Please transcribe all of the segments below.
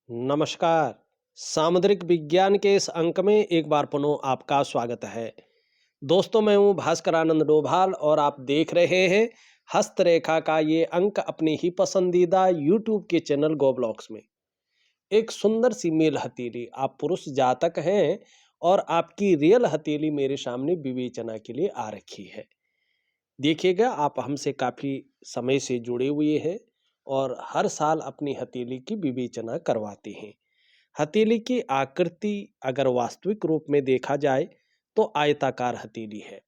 नमस्कार। सामुद्रिक विज्ञान के इस अंक में एक बार पुनः आपका स्वागत है। दोस्तों, मैं हूँ भास्कर आनंद डोभाल और आप देख रहे हैं हस्तरेखा का ये अंक अपनी ही पसंदीदा यूट्यूब के चैनल गो ब्लॉक्स में। एक सुंदर सी मेल हथेली, आप पुरुष जातक हैं और आपकी रियल हथेली मेरे सामने विवेचना के लिए आ रखी है। देखिएगा, आप हमसे काफ़ी समय से जुड़े हुए हैं और हर साल अपनी हथेली की विवेचना करवाते हैं। हथेली की आकृति अगर वास्तविक रूप में देखा जाए तो आयताकार हथेली है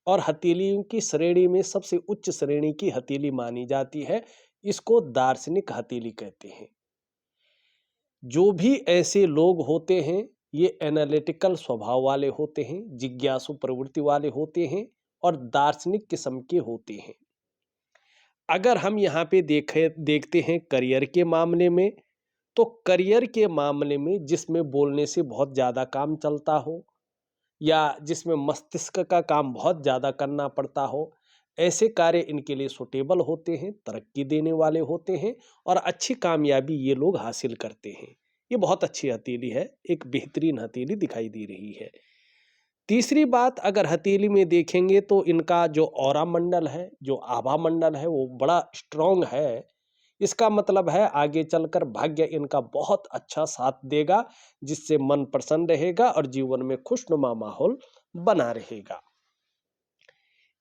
और हथेलियों की श्रेणी में सबसे उच्च श्रेणी की हथेली मानी जाती है। इसको दार्शनिक हथेली कहते हैं। जो भी ऐसे लोग होते हैं, ये एनालिटिकल स्वभाव वाले होते हैं, जिज्ञासु प्रवृत्ति वाले होते हैं और दार्शनिक किस्म के होते हैं। अगर हम यहाँ पे देखते हैं करियर के मामले में, तो करियर के मामले में जिसमें बोलने से बहुत ज़्यादा काम चलता हो या जिसमें मस्तिष्क का काम बहुत ज़्यादा करना पड़ता हो, ऐसे कार्य इनके लिए सूटेबल होते हैं, तरक्की देने वाले होते हैं और अच्छी कामयाबी ये लोग हासिल करते हैं। ये बहुत अच्छी हथेली है, एक बेहतरीन हथेली दिखाई दे रही है। तीसरी बात, अगर हथेली में देखेंगे तो इनका जो ऑरा मंडल है, जो आभा मंडल है, वो बड़ा स्ट्रॉन्ग है। इसका मतलब है आगे चलकर भाग्य इनका बहुत अच्छा साथ देगा, जिससे मन प्रसन्न रहेगा और जीवन में खुशनुमा माहौल बना रहेगा।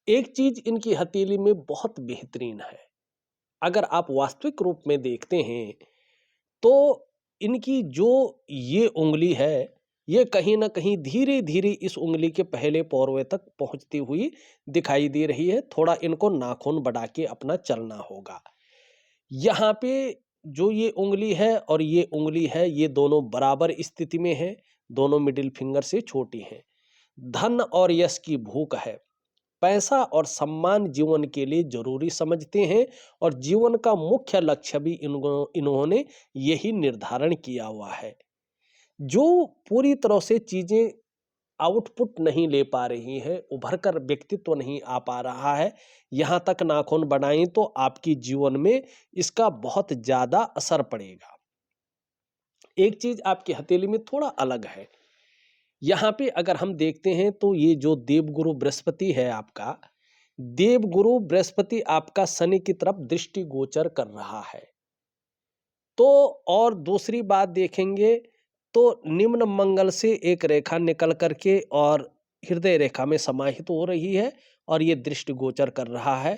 एक चीज इनकी हथेली में बहुत बेहतरीन है। अगर आप वास्तविक रूप में देखते हैं तो इनकी जो ये उंगली है, ये कहीं ना कहीं धीरे धीरे इस उंगली के पहले पौरवे तक पहुंचती हुई दिखाई दे रही है। थोड़ा इनको नाखून बढ़ा के अपना चलना होगा। यहाँ पे जो ये उंगली है और ये उंगली है, ये दोनों बराबर स्थिति में है, दोनों मिडिल फिंगर से छोटी हैं। धन और यश की भूख है, पैसा और सम्मान जीवन के लिए जरूरी समझते हैं और जीवन का मुख्य लक्ष्य भी इन्होंने यही निर्धारण किया हुआ है। जो पूरी तरह से चीजें आउटपुट नहीं ले पा रही है, उभर कर व्यक्तित्व नहीं आ पा रहा है, यहाँ तक नाखून बढ़ाएं तो आपकी जीवन में इसका बहुत ज्यादा असर पड़ेगा। एक चीज आपकी हथेली में थोड़ा अलग है। यहाँ पे अगर हम देखते हैं तो ये जो देवगुरु बृहस्पति है आपका, देवगुरु बृहस्पति आपका शनि की तरफ दृष्टि गोचर कर रहा है। तो और दूसरी बात देखेंगे तो निम्न मंगल से एक रेखा निकल करके और हृदय रेखा में समाहित हो रही है और ये दृष्टि गोचर कर रहा है।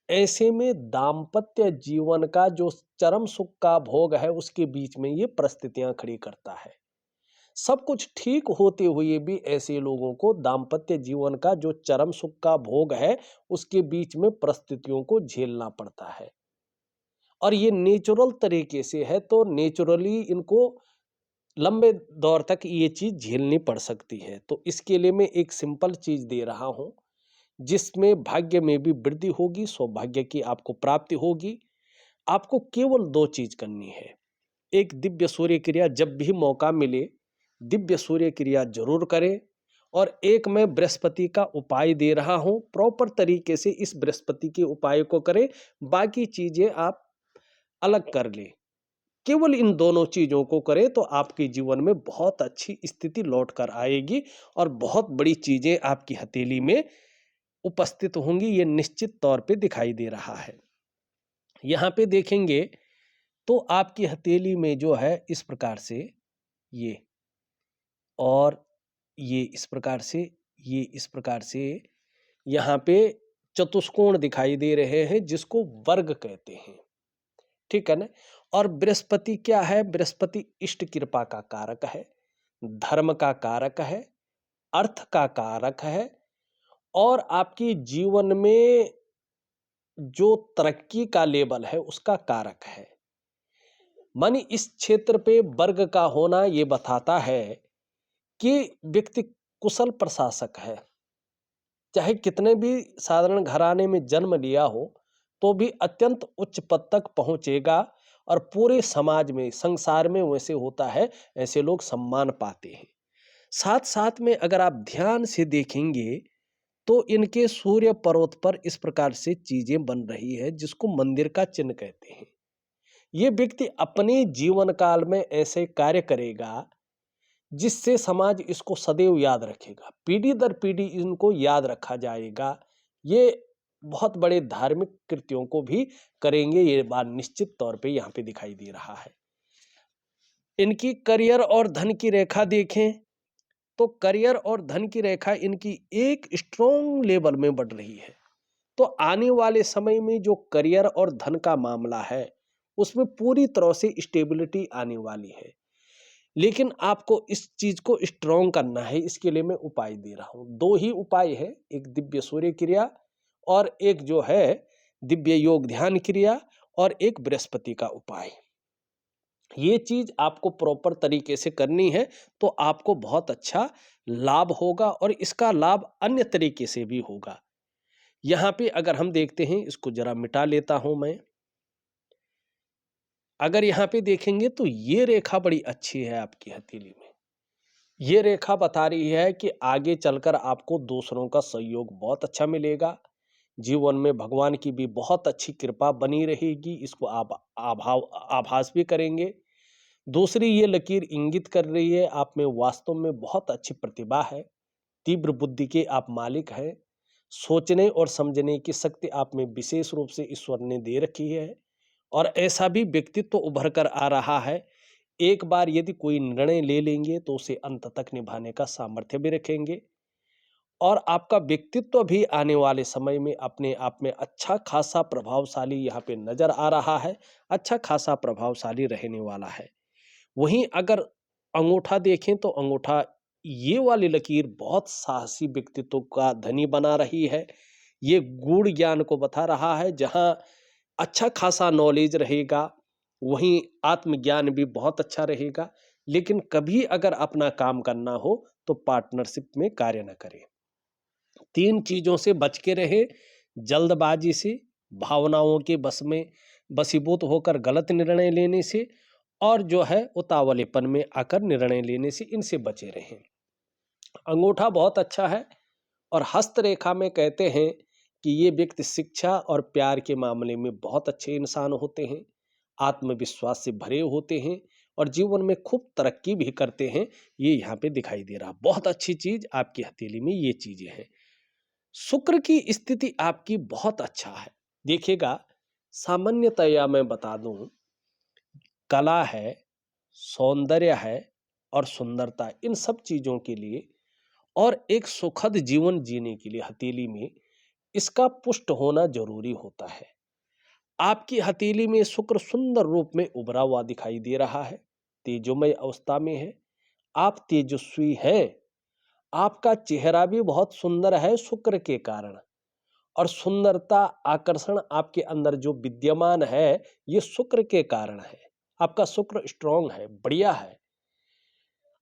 ऐसे में दाम्पत्य जीवन का जो चरम सुख का भोग है, उसके बीच में ये परिस्थितियां खड़ी करता है। सब कुछ ठीक होते हुए भी ऐसे लोगों को दाम्पत्य जीवन का जो चरम सुख का भोग है, उसके बीच में परिस्थितियों को झेलना पड़ता है और ये नेचुरल तरीके से है, तो नेचुरली इनको लंबे दौर तक ये चीज झेलनी पड़ सकती है। तो इसके लिए मैं एक सिंपल चीज दे रहा हूं, जिसमें भाग्य में भी वृद्धि होगी, सौभाग्य की आपको प्राप्ति होगी। आपको केवल दो चीज करनी है। एक, दिव्य सूर्य क्रिया जब भी मौका मिले दिव्य सूर्य क्रिया जरूर करें। और एक, मैं बृहस्पति का उपाय दे रहा हूं, प्रॉपर तरीके से इस बृहस्पति के उपाय को करें। बाकी चीजें आप अलग कर लें। केवल इन दोनों चीजों को करें तो आपके जीवन में बहुत अच्छी स्थिति लौट कर आएगी और बहुत बड़ी चीजें आपकी हथेली में उपस्थित होंगी। ये निश्चित तौर पे दिखाई दे रहा है। यहाँ पे देखेंगे तो आपकी हथेली में जो है इस प्रकार से ये, और ये इस प्रकार से, ये इस प्रकार से यहाँ पे चतुष्कोण दिखाई दे रहे हैं, जिसको वर्ग कहते हैं। ठीक है ना। और बृहस्पति क्या है? बृहस्पति इष्ट कृपा का कारक है, धर्म का कारक है, अर्थ का कारक है और आपके जीवन में जो तरक्की का लेवल है उसका कारक है। मानी इस क्षेत्र पे वर्ग का होना ये बताता है कि व्यक्ति कुशल प्रशासक है। चाहे कितने भी साधारण घराने में जन्म लिया हो, तो भी अत्यंत उच्च पद तक पहुंचेगा और पूरे समाज में, संसार में वैसे होता है, ऐसे लोग सम्मान पाते हैं। साथ साथ में अगर आप ध्यान से देखेंगे तो इनके सूर्य पर्वत पर इस प्रकार से चीजें बन रही है, जिसको मंदिर का चिन्ह कहते हैं। ये व्यक्ति अपने जीवन काल में ऐसे कार्य करेगा जिससे समाज इसको सदैव याद रखेगा, पीढ़ी दर पीढ़ी इनको याद रखा जाएगा। ये बहुत बड़े धार्मिक कृत्यों को भी करेंगे, ये बात निश्चित तौर पे यहाँ पे दिखाई दे रहा है। इनकी करियर और धन की रेखा देखें तो करियर और धन की रेखा इनकी एक स्ट्रॉन्ग लेवल में बढ़ रही है। तो आने वाले समय में जो करियर और धन का मामला है उसमें पूरी तरह से स्टेबिलिटी आने वाली है। लेकिन आपको इस चीज को स्ट्रॉन्ग करना है, इसके लिए मैं उपाय दे रहा हूं। दो ही उपाय है, एक दिव्य सूर्य क्रिया और एक जो है दिव्य योग ध्यान क्रिया और एक बृहस्पति का उपाय। ये चीज आपको प्रॉपर तरीके से करनी है तो आपको बहुत अच्छा लाभ होगा और इसका लाभ अन्य तरीके से भी होगा। यहां पे अगर हम देखते हैं, इसको जरा मिटा लेता हूं मैं। अगर यहाँ पे देखेंगे तो ये रेखा बड़ी अच्छी है आपकी हथेली में। ये रेखा बता रही है कि आगे चलकर आपको दूसरों का सहयोग बहुत अच्छा मिलेगा। जीवन में भगवान की भी बहुत अच्छी कृपा बनी रहेगी, इसको आप आभास भी करेंगे। दूसरी ये लकीर इंगित कर रही है आप में वास्तव में बहुत अच्छी प्रतिभा है, तीव्र बुद्धि के आप मालिक हैं। सोचने और समझने की शक्ति आप में विशेष रूप से ईश्वर ने दे रखी है और ऐसा भी व्यक्तित्व उभर कर आ रहा है। एक बार यदि कोई निर्णय ले लेंगे तो उसे अंत तक निभाने का सामर्थ्य भी रखेंगे और आपका व्यक्तित्व भी आने वाले समय में अपने आप में अच्छा खासा प्रभावशाली यहाँ पे नजर आ रहा है, अच्छा खासा प्रभावशाली रहने वाला है। वहीं अगर अंगूठा देखें तो अंगूठा, ये वाली लकीर बहुत साहसी व्यक्तित्व का धनी बना रही है। ये गूढ़ ज्ञान को बता रहा है, जहां अच्छा खासा नॉलेज रहेगा वहीं आत्मज्ञान भी बहुत अच्छा रहेगा। लेकिन कभी अगर अपना काम करना हो तो पार्टनरशिप में कार्य न करें। तीन चीजों से बच के रहे, जल्दबाजी से, भावनाओं के बस में बसीभूत होकर गलत निर्णय लेने से और जो है उतावलेपन में आकर निर्णय लेने से, इनसे बचे रहें। अंगूठा बहुत अच्छा है और हस्तरेखा में कहते हैं कि ये व्यक्ति शिक्षा और प्यार के मामले में बहुत अच्छे इंसान होते हैं, आत्मविश्वास से भरे होते हैं और जीवन में खूब तरक्की भी करते हैं। ये यहाँ पे दिखाई दे रहा, बहुत अच्छी चीज आपकी हथेली में ये चीजें हैं। शुक्र की स्थिति आपकी बहुत अच्छा है। देखिएगा, सामान्यतया मैं बता दूं, कला है, सौंदर्य है और सुंदरता, इन सब चीजों के लिए और एक सुखद जीवन जीने के लिए हथेली में इसका पुष्ट होना जरूरी होता है। आपकी हथेली में शुक्र सुंदर रूप में उभरा हुआ दिखाई दे रहा है, तेजोमय अवस्था में है, आप तेजस्वी हैं। आपका चेहरा भी बहुत सुंदर है शुक्र के कारण और सुंदरता, आकर्षण आपके अंदर जो विद्यमान है ये शुक्र के कारण है। आपका शुक्र स्ट्रांग है, बढ़िया है,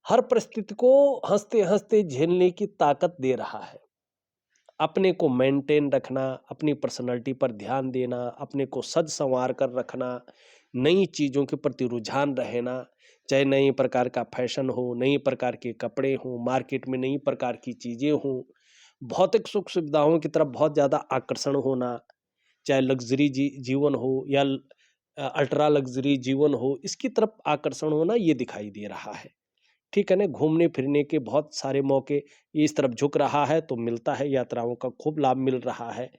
हर परिस्थिति को हंसते हंसते झेलने की ताकत दे रहा है। अपने को मेंटेन रखना, अपनी पर्सनैलिटी पर ध्यान देना, अपने को सज संवार कर रखना, नई चीज़ों के प्रति रुझान रहना, चाहे नई प्रकार का फैशन हो, नई प्रकार के कपड़े हों, मार्केट में नई प्रकार की चीज़ें हों, भौतिक सुख सुविधाओं की तरफ बहुत ज़्यादा आकर्षण होना, चाहे लग्जरी जीवन हो या अल्ट्रा लग्जरी जीवन हो, इसकी तरफ आकर्षण होना ये दिखाई दे रहा है। ठीक है ना, घूमने फिरने के बहुत सारे मौके इस तरफ झुक रहा है तो मिलता है, यात्राओं का खूब लाभ मिल रहा है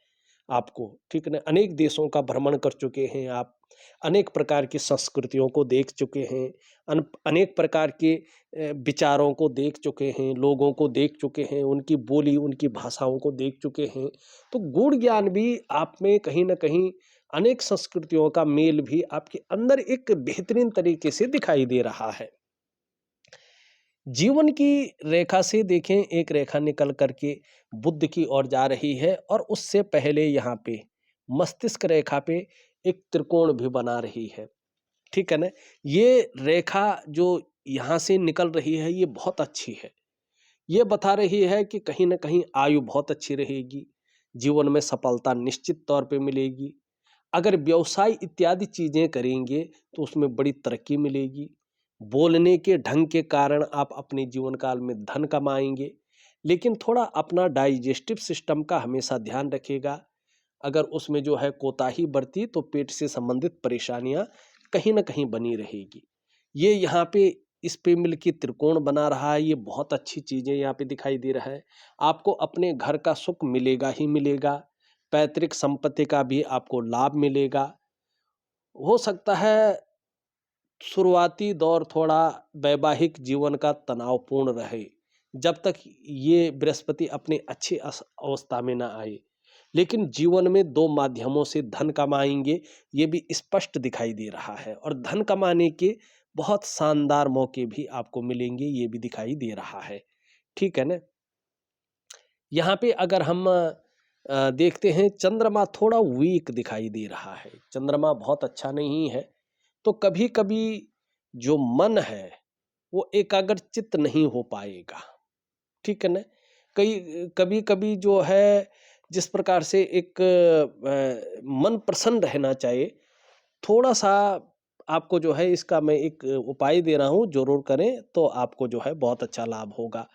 आपको। ठीक है ना, अनेक देशों का भ्रमण कर चुके हैं आप, अनेक प्रकार की संस्कृतियों को देख चुके हैं, अनेक प्रकार के विचारों को देख चुके हैं, लोगों को देख चुके हैं, उनकी बोली उनकी भाषाओं को देख चुके हैं। तो गूढ़ ज्ञान भी आप में कहीं ना कहीं, अनेक संस्कृतियों का मेल भी आपके अंदर एक बेहतरीन तरीके से दिखाई दे रहा है। जीवन की रेखा से देखें, एक रेखा निकल करके बुद्ध की ओर जा रही है और उससे पहले यहाँ पे मस्तिष्क रेखा पे एक त्रिकोण भी बना रही है। ठीक है ना, ये रेखा जो यहाँ से निकल रही है ये बहुत अच्छी है। ये बता रही है कि कहीं ना कहीं आयु बहुत अच्छी रहेगी, जीवन में सफलता निश्चित तौर पे मिलेगी। अगर व्यवसाय इत्यादि चीजें करेंगे तो उसमें बड़ी तरक्की मिलेगी। बोलने के ढंग के कारण आप अपने जीवन काल में धन कमाएंगे, लेकिन थोड़ा अपना डाइजेस्टिव सिस्टम का हमेशा ध्यान रखिएगा। अगर उसमें जो है कोताही बरती तो पेट से संबंधित परेशानियां कहीं न कहीं बनी रहेगी। ये यहाँ पे इस पे मिलके त्रिकोण बना रहा है, ये बहुत अच्छी चीज़ें यहाँ पे दिखाई दे रहा है। आपको अपने घर का सुख मिलेगा ही मिलेगा, पैतृक संपत्ति का भी आपको लाभ मिलेगा। हो सकता है शुरुआती दौर थोड़ा वैवाहिक जीवन का तनावपूर्ण रहे, जब तक ये बृहस्पति अपनी अच्छी अवस्था में ना आए। लेकिन जीवन में 2 माध्यमों से धन कमाएँगे, ये भी स्पष्ट दिखाई दे रहा है और धन कमाने के बहुत शानदार मौके भी आपको मिलेंगे, ये भी दिखाई दे रहा है। ठीक है ना? यहाँ पे अगर हम देखते हैं चंद्रमा थोड़ा वीक दिखाई दे रहा है। चंद्रमा बहुत अच्छा नहीं है। तो कभी-कभी जो मन है, वो एकाग्रचित्त नहीं हो पाएगा, ठीक है ना? कई कभी-कभी जो है जिस प्रकार से एक मन प्रसन्न रहना चाहिए, थोड़ा-सा आपको जो है इसका मैं एक उपाय दे रहा हूँ, ज़रूर करें तो आपको जो है बहुत अच्छा लाभ होगा।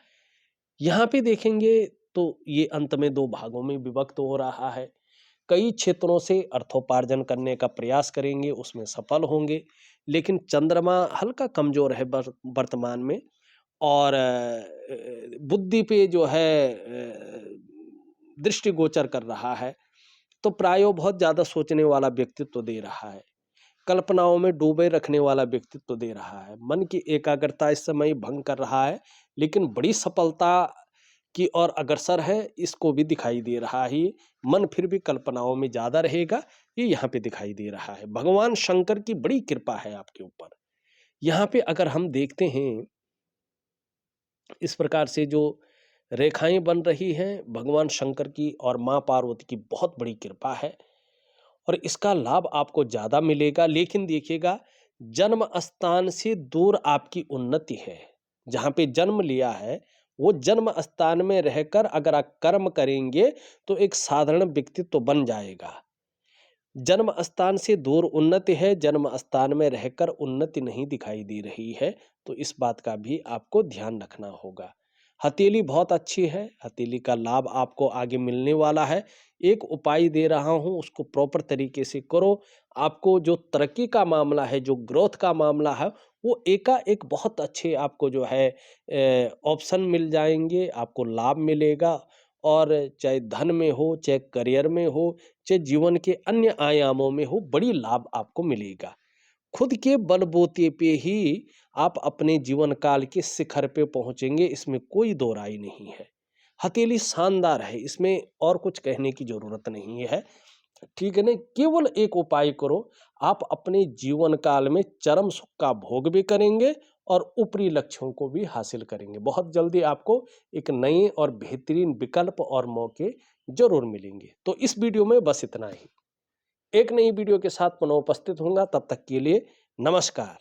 यहाँ पे देखेंगे तो ये अंत में 2 भागों में विभक्त हो रहा है। कई क्षेत्रों से अर्थोपार्जन करने का प्रयास करेंगे, उसमें सफल होंगे, लेकिन चंद्रमा हल्का कमज़ोर है वर्तमान में और बुद्धि पे जो है दृष्टिगोचर कर रहा है, तो प्रायो बहुत ज़्यादा सोचने वाला व्यक्तित्व दे रहा है। कल्पनाओं में डूबे रखने वाला व्यक्तित्व दे रहा है। मन की एकाग्रता इस समय भंग कर रहा है, लेकिन बड़ी सफलता की ओर अग्रसर है, इसको भी दिखाई दे रहा है। मन फिर भी कल्पनाओं में ज़्यादा रहेगा, ये यहाँ पे दिखाई दे रहा है। भगवान शंकर की बड़ी कृपा है आपके ऊपर। यहाँ पे अगर हम देखते हैं, इस प्रकार से जो रेखाएँ बन रही हैं, भगवान शंकर की और माँ पार्वती की बहुत बड़ी कृपा है। और इसका लाभ आपको ज़्यादा मिलेगा, लेकिन देखिएगा जन्म स्थान से दूर आपकी उन्नति है। जहाँ पे जन्म लिया है, वो जन्म स्थान में रहकर अगर आप कर्म करेंगे, तो एक साधारण व्यक्तित्व बन जाएगा। जन्म स्थान से दूर उन्नति है, जन्म स्थान में रहकर उन्नति नहीं दिखाई दे रही है, तो इस बात का भी आपको ध्यान रखना होगा। हथेली बहुत अच्छी है, हथेली का लाभ आपको आगे मिलने वाला है। एक उपाय दे रहा हूँ, उसको प्रॉपर तरीके से करो। आपको जो तरक्की का मामला है, जो ग्रोथ का मामला है, वो एकाएक बहुत अच्छे आपको जो है ऑप्शन मिल जाएँगे, आपको लाभ मिलेगा और चाहे धन में हो, चाहे करियर में हो, चाहे जीवन के अन्य आयामों में हो, बड़ी लाभ आपको मिलेगा। खुद के बलबूते पे ही आप अपने जीवन काल के शिखर पे पहुँचेंगे, इसमें कोई दो राय नहीं है। हथेली शानदार है, इसमें और कुछ कहने की ज़रूरत नहीं है। ठीक है ना? केवल एक उपाय करो, आप अपने जीवन काल में चरम सुख का भोग भी करेंगे और ऊपरी लक्ष्यों को भी हासिल करेंगे। बहुत जल्दी आपको एक नए और बेहतरीन विकल्प और मौके ज़रूर मिलेंगे। तो इस वीडियो में बस इतना ही। एक नई वीडियो के साथ पुनः उपस्थित होऊँगा, तब तक के लिए नमस्कार।